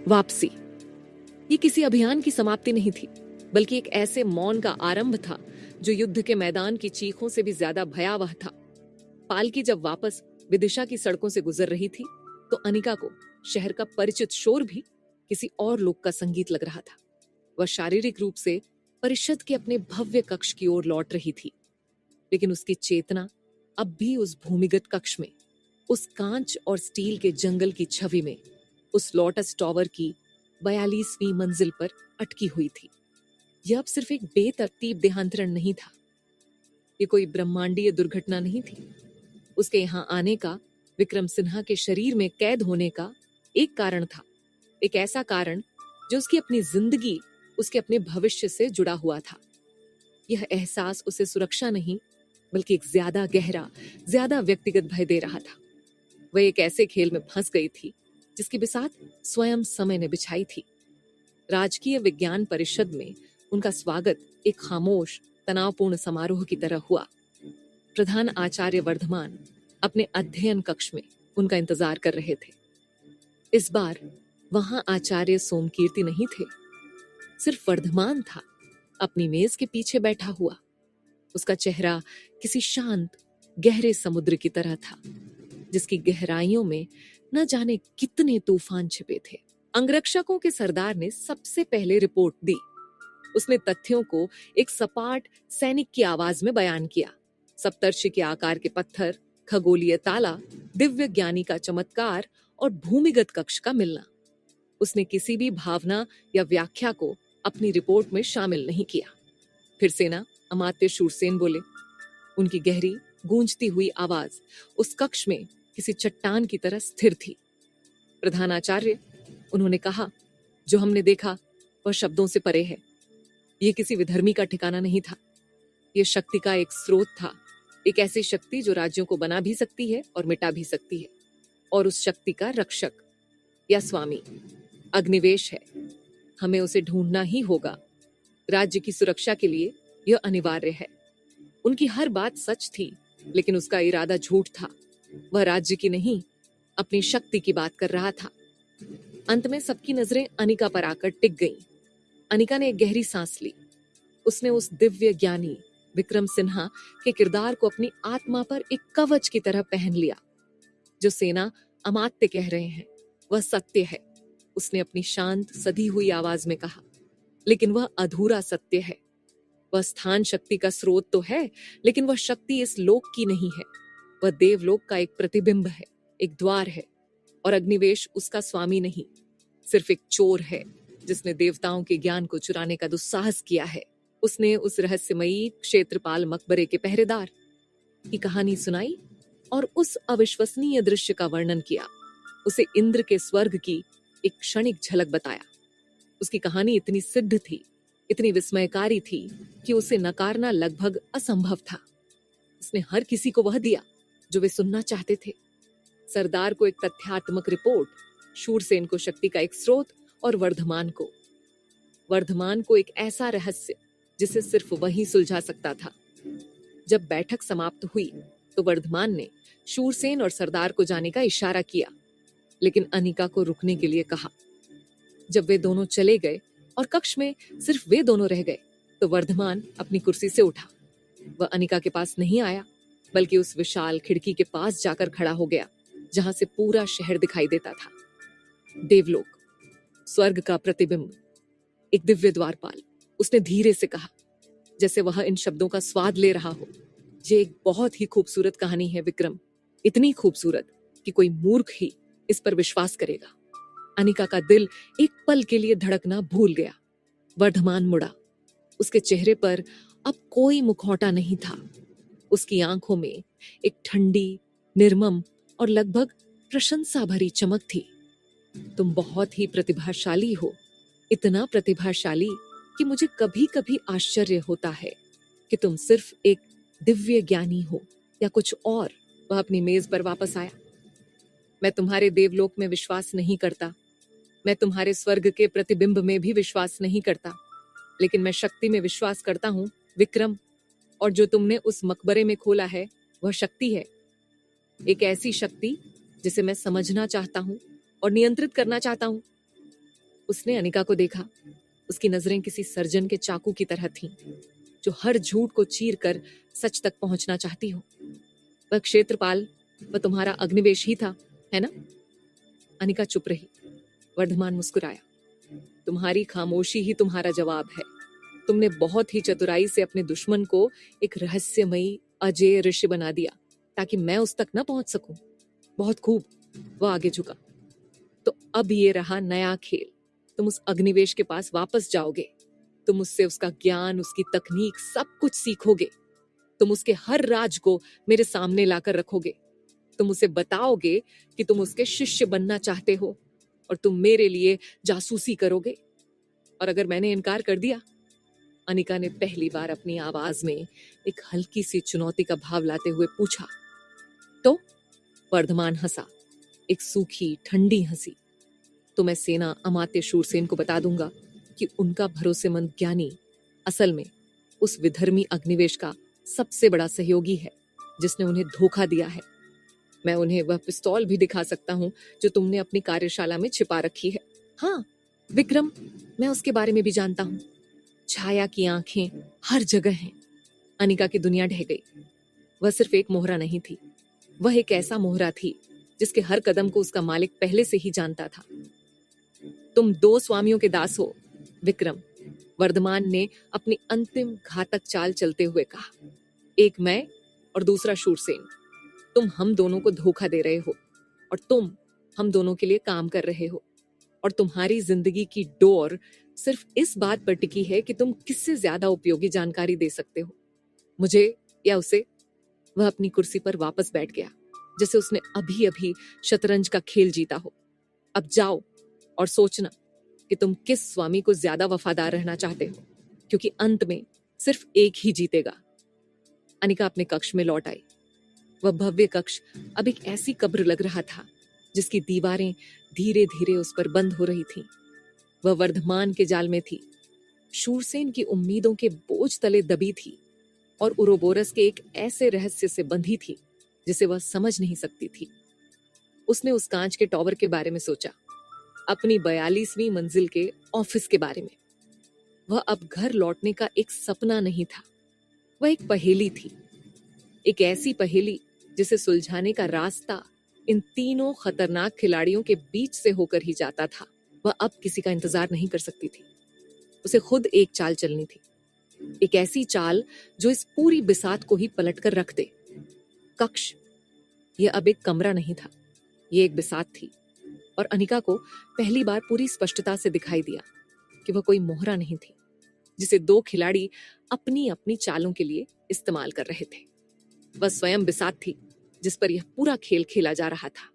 वापसी। ये किसी अभियान की समाप्ति नहीं थी, बल्कि एक ऐसे मौन का आरंभ था जो युद्ध के मैदान की चीखों से भी ज्यादा भयावह था। पालकी जब वापस विदिशा की सड़कों से गुजर रही थी, तो अनिका को शहर का परिचित शोर भी किसी और लोक का संगीत लग रहा था। वह शारीरिक रूप से परिषद के अपने भव्य कक्ष की ओर लौट रही थी, लेकिन उसकी चेतना अब भी उस भूमिगत कक्ष में, उस कांच और स्टील के जंगल की छवि में, उस लोटस टावर की 42वीं मंजिल पर अटकी हुई थी। यह अब सिर्फ एक बेतरतीब देहांतरण नहीं था, ये कोई ब्रह्मांडीय दुर्घटना नहीं थी। उसके यहाँ आने का, विक्रम सिन्हा के शरीर में कैद होने का एक कारण था, एक ऐसा कारण जो उसकी अपनी जिंदगी, उसके अपने भविष्य से जुड़ा हुआ था। यह एहसास उसे सुरक्षा नहीं, बल्कि एक ज्यादा गहरा, ज्यादा व्यक्तिगत भय दे रहा था। वह एक ऐसे खेल में फंस गई थी जिसकी बिसात स्वयं समय ने बिछाई थी। राजकीय विज्ञान परिषद में उनका स्वागत एक खामोश, तनावपूर्ण समारोह की तरह हुआ। प्रधान आचार्य वर्धमान अपने अध्ययन कक्ष में उनका इंतजार कर रहे थे। इस बार वहां आचार्य सोमकीर्ति नहीं थे, सिर्फ वर्धमान था, अपनी मेज के पीछे बैठा हुआ। उसका चेहरा किसी शांत, गहरे समुद्र की तरह था, जिसकी गहराइयों में न जाने कितने तूफान छिपे थे। अंगरक्षकों के सरदार ने सबसे पहले रिपोर्ट दी। उसने तथ्यों को एक सपाट सैनिक की आवाज में बयान किया। सप्तर्षि के आकार के पत्थर, खगोलीय ताला, दिव्य ज्ञानी का चमत्कार और भूमिगत कक्ष का मिलना। उसने किसी भी भावना या व्याख्या को अपनी रिपोर्ट में शामिल नहीं किया। फिर सेना अमात्य शूरसेन बोले। उनकी गहरी, गूंजती हुई आवाज उस कक्ष में किसी चट्टान की तरह स्थिर थी। प्रधानाचार्य, उन्होंने कहा, जो हमने देखा वह शब्दों से परे है। यह किसी विधर्मी का ठिकाना नहीं था। यह शक्ति का एक स्रोत था, एक ऐसी शक्ति जो राज्यों को बना भी सकती है और मिटा भी सकती है। और उस शक्ति का रक्षक या स्वामी अग्निवेश है। हमें उसे ढूंढना ही होगा। राज्य की सुरक्षा के लिए यह अनिवार्य है। उनकी हर बात सच थी, लेकिन उसका इरादा झूठ था। वह राज्य की नहीं, अपनी शक्ति की बात कर रहा था। अंत में सबकी नजरें अनिका पर आकर टिक गईं। अनिका ने एक गहरी सांस ली। उसने उस दिव्य ज्ञानी विक्रम सिन्हा के किरदार को अपनी आत्मा पर एक कवच की तरह पहन लिया। जो सेना अमात्य कह रहे हैं वह सत्य है, उसने अपनी शांत, सधी हुई आवाज में कहा। लेकिन वह अधूरा सत्य है। वह स्थान शक्ति का स्रोत तो है, लेकिन वह शक्ति इस लोक की नहीं है। वह देवलोक का एक प्रतिबिंब है, एक द्वार है। और अग्निवेश उसका स्वामी नहीं, सिर्फ एक चोर है जिसने देवताओं के ज्ञान को चुराने का दुस्साहस किया है। उसने उस रहस्यमयी क्षेत्रपाल मकबरे के पहरेदार की कहानी सुनाई और उस अविश्वसनीय दृश्य का वर्णन किया। उसे इंद्र के स्वर्ग की एक क्षणिक झलक बताया। उसकी कहानी इतनी सिद्ध थी, इतनी विस्मयकारी थी कि उसे नकारना लगभग असंभव था। उसने हर किसी को वह दिया जो वे सुनना चाहते थे। सरदार को एक तथ्यात्मक रिपोर्ट, शूरसेन को शक्ति का एक स्रोत और वर्धमान को एक ऐसा रहस्य जिसे सिर्फ वही सुलझा सकता था। जब बैठक समाप्त हुई तो वर्धमान ने शूरसेन और सरदार को जाने का इशारा किया, लेकिन अनिका को रुकने के लिए कहा। जब वे दोनों चले गए और कक्ष में सिर्फ वे दोनों रह गए, तो वर्धमान अपनी कुर्सी से उठा। वह अनिका के पास नहीं आया, बल्कि उस विशाल खिड़की के पास जाकर खड़ा हो गया जहां से पूरा शहर दिखाई देता था। देवलोक, स्वर्ग का प्रतिबिंब, एक दिव्य द्वारपाल। उसने धीरे से कहा, जैसे वह इन शब्दों का स्वाद ले रहा हो। ये एक बहुत ही खूबसूरत कहानी है विक्रम, इतनी खूबसूरत कि कोई मूर्ख ही इस पर विश्वास करेगा। अनिका का दिल एक पल के लिए धड़कना भूल गया। वर्धमान मुड़ा। उसके चेहरे पर अब कोई मुखौटा नहीं था। उसकी आंखों में एक ठंडी, निर्मम और लगभग प्रशंसा भरी चमक थी। तुम बहुत ही प्रतिभाशाली हो, इतना प्रतिभाशाली कि मुझे कभी कभी आश्चर्य होता है कि तुम सिर्फ एक दिव्य ज्ञानी हो या कुछ और। वह अपनी मेज पर वापस आया। मैं तुम्हारे देवलोक में विश्वास नहीं करता, मैं तुम्हारे स्वर्ग के प्रतिबिंब में भी विश्वास नहीं करता, लेकिन मैं शक्ति में विश्वास करता हूं विक्रम। और जो तुमने उस मकबरे में खोला है वह शक्ति है, एक ऐसी शक्ति जिसे मैं समझना चाहता हूं और नियंत्रित करना चाहता हूं। उसने अनिका को देखा। उसकी नजरें किसी सर्जन के चाकू की तरह थीं, जो हर झूठ को चीर कर सच तक पहुंचना चाहती हो। वह क्षेत्रपाल, वह तुम्हारा अग्निवेश ही था, है ना? अनिका चुप रही। वर्धमान मुस्कुराया। तुम्हारी खामोशी ही तुम्हारा जवाब है। तुमने बहुत ही चतुराई से अपने दुश्मन को एक रहस्यमयी अजेय ऋषि बना दिया, ताकि मैं उस तक न पहुंच सकूं। बहुत खूब। वह आगे झुका। तो अब ये रहा नया खेल। तुम उस अग्निवेश के पास वापस जाओगे। तुम उससे उसका ज्ञान, उसकी तकनीक, सब कुछ सीखोगे। तुम उसके हर राज को मेरे सामने लाकर रखोगे। तुम उसे बताओगे कि तुम उसके शिष्य बनना चाहते हो और तुम मेरे लिए जासूसी करोगे। और अगर मैंने इनकार कर दिया? अनिका ने पहली बार अपनी आवाज में एक हल्की सी चुनौती का भाव लाते हुए पूछा। तो वर्धमान हंसा, एक सूखी ठंडी हंसी। तो मैं सेना अमात्य शूरसेन को बता दूंगा कि उनका भरोसेमंद ज्ञानी असल में उस विधर्मी अग्निवेश का सबसे बड़ा सहयोगी है, जिसने उन्हें धोखा दिया है। मैं उन्हें वह पिस्तौल भी दिखा सकता हूँ जो तुमने अपनी कार्यशाला में छिपा रखी है। हाँ विक्रम, मैं उसके बारे में भी जानता हूँ। छाया की आंखें हर जगह हैं। अनिका की दुनिया ढह गई। वह सिर्फ एक मोहरा नहीं थी, वह एक ऐसा मोहरा थी जिसके हर कदम को उसका मालिक पहले से ही जानता था। तुम दो स्वामियों के दास हो विक्रम, वर्धमान ने अपनी अंतिम घातक चाल चलते हुए कहा। एक मैं और दूसरा शूरसेन। तुम हम दोनों को धोखा दे रहे हो और तुम हम दोनों के लिए काम कर रहे हो। और तुम्हारी जिंदगी की डोर सिर्फ इस बात पर टिकी है कि तुम किससे ज्यादा उपयोगी जानकारी दे सकते हो, मुझे या उसे। वह अपनी कुर्सी पर वापस बैठ गया, जैसे उसने अभी अभी शतरंज का खेल जीता हो। अब जाओ और सोचना कि तुम किस स्वामी को ज्यादा वफादार रहना चाहते हो, क्योंकि अंत में सिर्फ एक ही जीतेगा। अनिका अपने कक्ष में लौट आई। वह भव्य कक्ष अब एक ऐसी कब्र लग रहा था जिसकी दीवारें धीरे धीरे उस पर बंद हो रही थीं। वह वर्धमान के जाल में थी, शूरसेन की उम्मीदों के बोझ तले दबी थी और उरोबोरस के एक ऐसे रहस्य से बंधी थी जिसे वह समझ नहीं सकती थी। उसने उस कांच के टॉवर के बारे में सोचा, अपनी 42वीं मंजिल के ऑफिस के बारे में। वह अब घर लौटने का एक सपना नहीं था, वह एक पहेली थी। एक ऐसी पहेली जिसे सुलझाने का रास्ता इन तीनों खतरनाक खिलाड़ियों के बीच से होकर ही जाता था। वह अब किसी का इंतजार नहीं कर सकती थी। उसे खुद एक चाल चलनी थी, एक ऐसी चाल जो इस पूरी बिसात को ही पलट कर रख दे। कक्ष, यह अब एक कमरा नहीं था, यह एक बिसात थी। और अनिका को पहली बार पूरी स्पष्टता से दिखाई दिया कि वह कोई मोहरा नहीं थी जिसे दो खिलाड़ी अपनी अपनी चालों के लिए इस्तेमाल कर रहे थे। वह स्वयं बिसात थी जिस पर यह पूरा खेल खेला जा रहा था।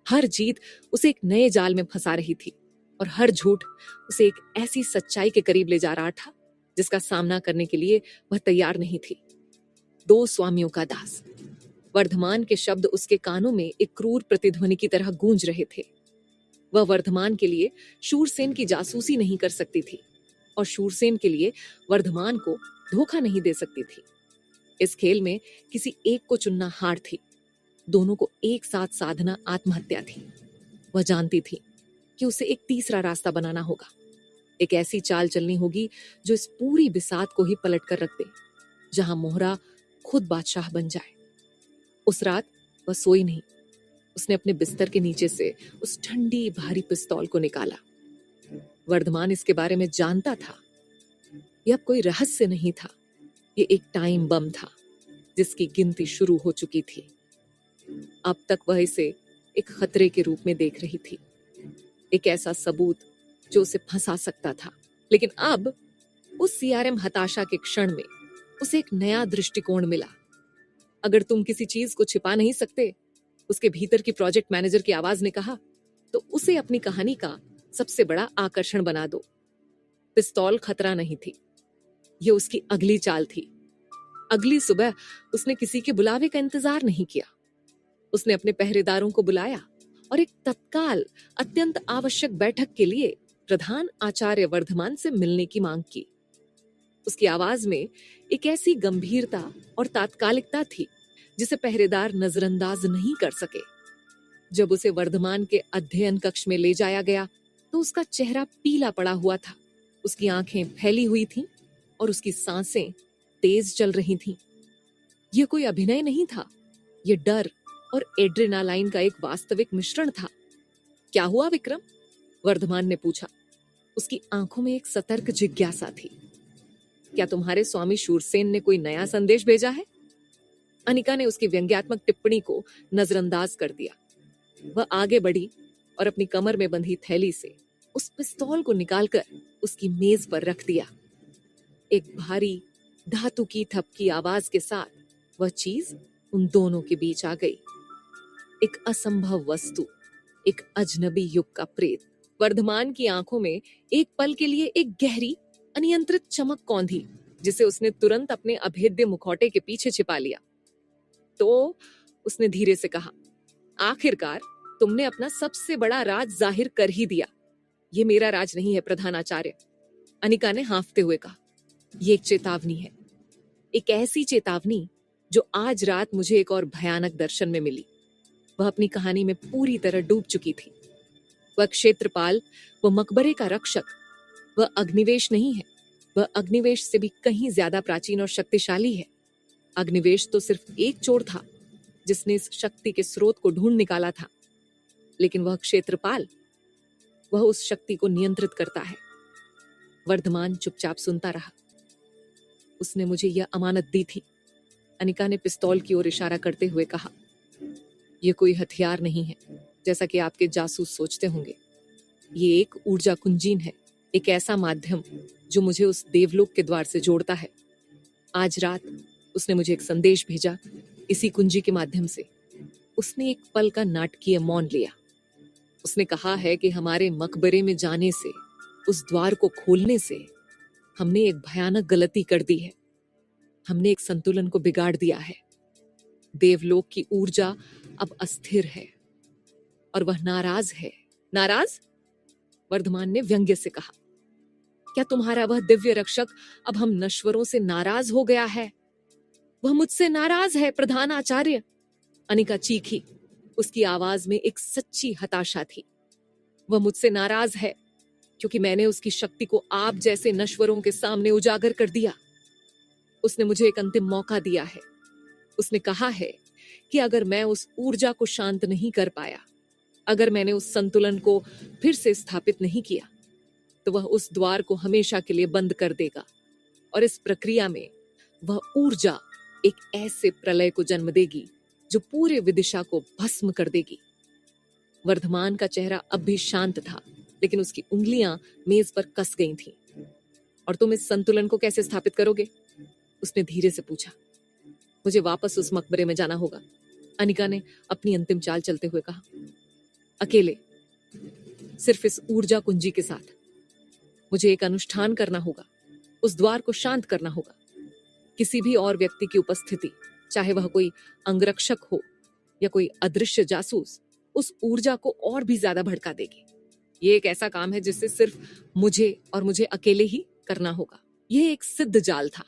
हर जीत उसे एक नए जाल में फंसा रही थी और हर झूठ उसे एक ऐसी सच्चाई के करीब ले जा रहा था जिसका सामना करने के लिए वह तैयार नहीं थी। दो स्वामियों का दास। वर्धमान के शब्द उसके कानों में एक क्रूर प्रतिध्वनि की तरह गूंज रहे थे। वह वर्धमान के लिए शूरसेन की जासूसी नहीं कर सकती थी और शूरसेन के लिए वर्धमान को धोखा नहीं दे सकती थी। इस खेल में किसी एक को चुनना हार थी, दोनों को एक साथ साधना आत्महत्या थी। वह जानती थी कि उसे एक तीसरा रास्ता बनाना होगा, एक ऐसी चाल चलनी होगी जो इस पूरी बिसात को ही पलट कर रख दे, जहां मोहरा खुद बादशाह बन जाए। उस रात वह सोई नहीं। उसने अपने बिस्तर के नीचे से उस ठंडी भारी पिस्तौल को निकाला। वर्धमान इसके बारे में जानता था। यह अब कोई रहस्य नहीं था, ये एक टाइम बम था जिसकी गिनती शुरू हो चुकी थी। अब तक वह इसे एक खतरे के रूप में देख रही थी, एक ऐसा सबूत जो उसे फंसा सकता था। लेकिन अब उस सीआरएम हताशा के क्षण में उसे एक नया दृष्टिकोण मिला। अगर तुम किसी चीज को छिपा नहीं सकते, उसके भीतर की प्रोजेक्ट मैनेजर की आवाज ने कहा, तो उसे अपनी कहानी का सबसे बड़ा आकर्षण बना दो। पिस्तौल खतरा नहीं थी, यह उसकी अगली चाल थी। अगली सुबह उसने किसी के बुलावे का इंतजार नहीं किया। उसने अपने पहरेदारों को बुलाया और एक तत्काल अत्यंत आवश्यक बैठक के लिए प्रधान आचार्य वर्धमान से मिलने की मांग की। उसकी आवाज में एक ऐसी गंभीरता और तात्कालिकता थी जिसे पहरेदार नजरअंदाज नहीं कर सके। जब उसे वर्धमान के अध्ययन कक्ष में ले जाया गया तो उसका चेहरा पीला पड़ा हुआ था, उसकी आंखें फैली हुई थीं और उसकी सांसें तेज चल रही थीं। यह कोई अभिनय नहीं था, यह डर और एड्रेनालाइन का एक वास्तविक मिश्रण था। क्या हुआ विक्रम? वर्धमान ने पूछा। उसकी आंखों में एक सतर्क जिज्ञासा थी। क्या तुम्हारे स्वामी शूरसेन ने कोई नया संदेश भेजा है? अनिका ने उसकी व्यंग्यात्मक टिप्पणी को नजरअंदाज कर दिया। वह आगे बढ़ी और अपनी कमर में बंधी थैली से उस पिस्तौल को निकालकर उसकी मेज पर रख दिया। एक भारी धातु की थपकी आवाज के साथ वह चीज उन दोनों के बीच आ गई। एक असंभव वस्तु, एक अजनबी युग का प्रेत। वर्धमान की आंखों में एक पल के लिए एक गहरी अनियंत्रित चमक कौंधी, जिसे उसने तुरंत अपने अभेद्य मुखौटे के पीछे छिपा लिया। तो उसने धीरे से कहा, आखिरकार तुमने अपना सबसे बड़ा राज जाहिर कर ही दिया। ये मेरा राज नहीं है प्रधानाचार्य, अनिका ने हाँफते हुए कहा। ये एक चेतावनी है, एक ऐसी चेतावनी जो आज रात मुझे एक और भयानक दर्शन में मिली। वह अपनी कहानी में पूरी तरह डूब चुकी थी। वह क्षेत्रपाल, वह मकबरे का रक्षक, वह अग्निवेश नहीं है। वह अग्निवेश से भी कहीं ज्यादा प्राचीन और शक्तिशाली है। अग्निवेश तो सिर्फ एक चोर था जिसने इस शक्ति के स्रोत को ढूंढ निकाला था, लेकिन वह क्षेत्रपाल, वह उस शक्ति को नियंत्रित करता है। वर्धमान चुपचाप सुनता रहा। उसने मुझे यह अमानत दी थी, अनिका ने पिस्तौल की ओर इशारा करते हुए कहा। यह कोई हथियार नहीं है जैसा कि आपके जासूस सोचते होंगे। ये एक ऊर्जा कुंजीन है, एक ऐसा माध्यम जो मुझे उस देवलोक के द्वार से जोड़ता है। आज रात उसने मुझे एक संदेश भेजा, इसी कुंजी के माध्यम से। उसने एक पल का नाटकीय मौन लिया। उसने कहा है कि हमारे मकबरे में जाने से, उस द्वार को खोलने से, हमने एक भयानक गलती कर दी है। हमने एक संतुलन को बिगाड़ दिया है। देवलोक की ऊर्जा अब अस्थिर है और वह नाराज है। नाराज? वर्धमान ने व्यंग्य से कहा। क्या तुम्हारा वह दिव्य रक्षक अब हम नश्वरों से नाराज हो गया है? वह मुझसे नाराज है प्रधान आचार्य, अनिका चीखी। उसकी आवाज में एक सच्ची हताशा थी। वह मुझसे नाराज है क्योंकि मैंने उसकी शक्ति को आप जैसे नश्वरों के सामने उजागर कर दिया। उसने मुझे एक अंतिम मौका दिया है। उसने कहा है कि अगर मैं उस ऊर्जा को शांत नहीं कर पाया, अगर मैंने उस संतुलन को फिर से स्थापित नहीं किया, तो वह उस द्वार को हमेशा के लिए बंद कर देगा और इस प्रक्रिया में वह ऊर्जा एक ऐसे प्रलय को जन्म देगी जो पूरे विदिशा को भस्म कर देगी। वर्धमान का चेहरा अब भी शांत था, लेकिन उसकी उंगलियां मेज पर कस गई थीं। और तुम इस संतुलन को कैसे स्थापित करोगे? उसने धीरे से पूछा। मुझे वापस उस मकबरे में जाना होगा, अनिका ने अपनी अंतिम चाल चलते हुए कहा। अकेले, सिर्फ इस ऊर्जा कुंजी के साथ। मुझे एक अनुष्ठान करना होगा, उस द्वार को शांत करना होगा। किसी भी और व्यक्ति की उपस्थिति, चाहे वह कोई अंगरक्षक हो या कोई अदृश्य जासूस, उस ऊर्जा को और भी ज्यादा भड़का देगी। ये एक ऐसा काम है जिससे सिर्फ मुझे और मुझे अकेले ही करना होगा। यह एक सिद्ध जाल था।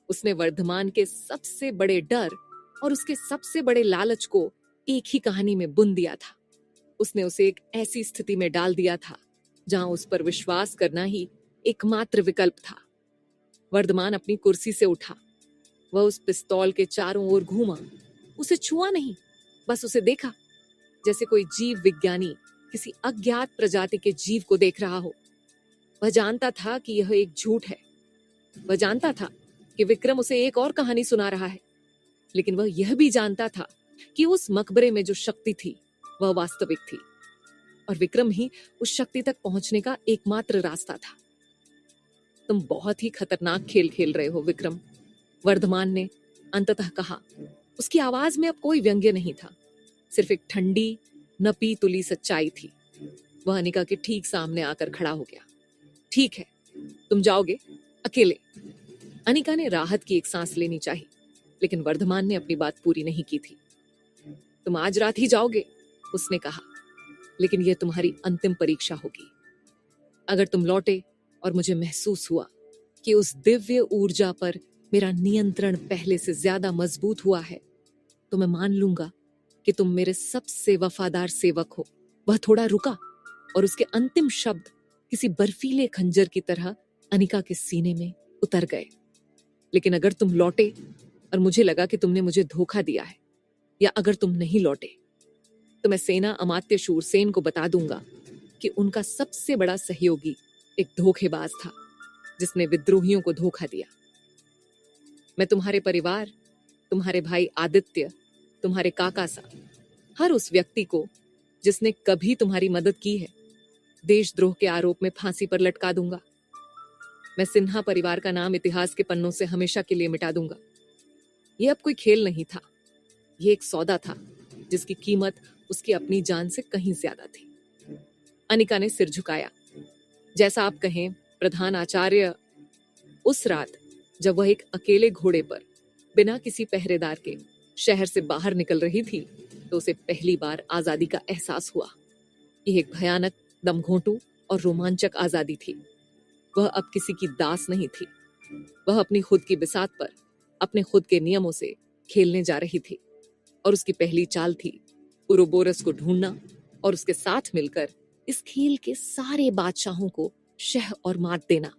उसने वर्धमान के सबसे बड़े डर और उसके सबसे बड़े लालच को एक ही कहानी में बुन दिया था। उसने उसे एक ऐसी स्थिति में डाल दिया था जहां उस पर विश्वास करना ही एकमात्र विकल्प था। वर्धमान अपनी कुर्सी से उठा। वह उस पिस्तौल के चारों ओर घूमा। उसे छुआ नहीं, बस उसे देखा, जैसे कोई जीव विज्ञानी किसी अज्ञात प्रजाति के जीव को देख रहा हो। वह जानता था कि यह एक झूठ है। वह जानता था कि विक्रम उसे एक और कहानी सुना रहा है, लेकिन वह यह भी जानता था कि उस मकबरे में जो शक्ति थी वह वास्तविक थी और विक्रम ही उस शक्ति तक पहुंचने का एकमात्र रास्ता था। तुम बहुत ही खतरनाक खेल खेल रहे हो विक्रम, वर्धमान ने अंततः कहा। उसकी आवाज में अब कोई व्यंग्य नहीं था, सिर्फ एक ठंडी नपी तुली सच्चाई थी। वह अनिका के ठीक सामने आकर खड़ा हो गया। ठीक है, तुम जाओगे अकेले। अनिका ने राहत की एक सांस लेनी चाहिए, लेकिन वर्धमान ने अपनी बात पूरी नहीं की थी। तुम आज रात ही जाओगे, उसने कहा, लेकिन यह तुम्हारी अंतिम परीक्षा होगी। अगर तुम लौटे और मुझे महसूस हुआ कि उस दिव्य ऊर्जा पर मेरा नियंत्रण पहले से ज्यादा मजबूत हुआ है, तो मैं मान लूंगा कि तुम मेरे सबसे वफादार सेवक हो। वह थोड़ा रुका और उसके अंतिम शब्द किसी बर्फीले खंजर की तरह अनिका के सीने में उतर गए। लेकिन अगर तुम लौटे और मुझे लगा कि तुमने मुझे धोखा दिया है, या अगर तुम नहीं लौटे, तो मैं सेना अमात्य शूरसेन को बता दूंगा कि उनका सबसे बड़ा सहयोगी एक धोखेबाज था जिसने विद्रोहियों को धोखा दिया। मैं तुम्हारे परिवार, तुम्हारे भाई आदित्य, तुम्हारे काका सा, हर उस व्यक्ति को जिसने कभी तुम्हारी मदद की है, देशद्रोह के आरोप में फांसी पर लटका दूंगा। मैं सिन्हा परिवार का नाम इतिहास के पन्नों से हमेशा के लिए मिटा दूंगा। ये अब कोई खेल नहीं था, ये एक सौदा था जिसकी कीमत उसकी अपनी जान से कहीं ज्यादा थी। अनिका ने सिर झुकाया। जैसा आप कहें प्रधान आचार्य, उस रात जब वह एक अकेले घोड़े पर बिना किसी पहरेदार के शहर से बाहर निकल रही थी, तो उसे पहली बार आजादी का एहसास हुआ। यह एक भयानक, दमघोंटू और रोमांचक आजादी थी। वह अब किसी की दास नहीं थी। वह अपनी खुद की बिसात पर अपने खुद के नियमों से खेलने जा रही थी, और उसकी पहली चाल थी उरोबोरस को ढूंढना और उसके साथ मिलकर इस खेल के सारे बादशाहों को शह और मात देना।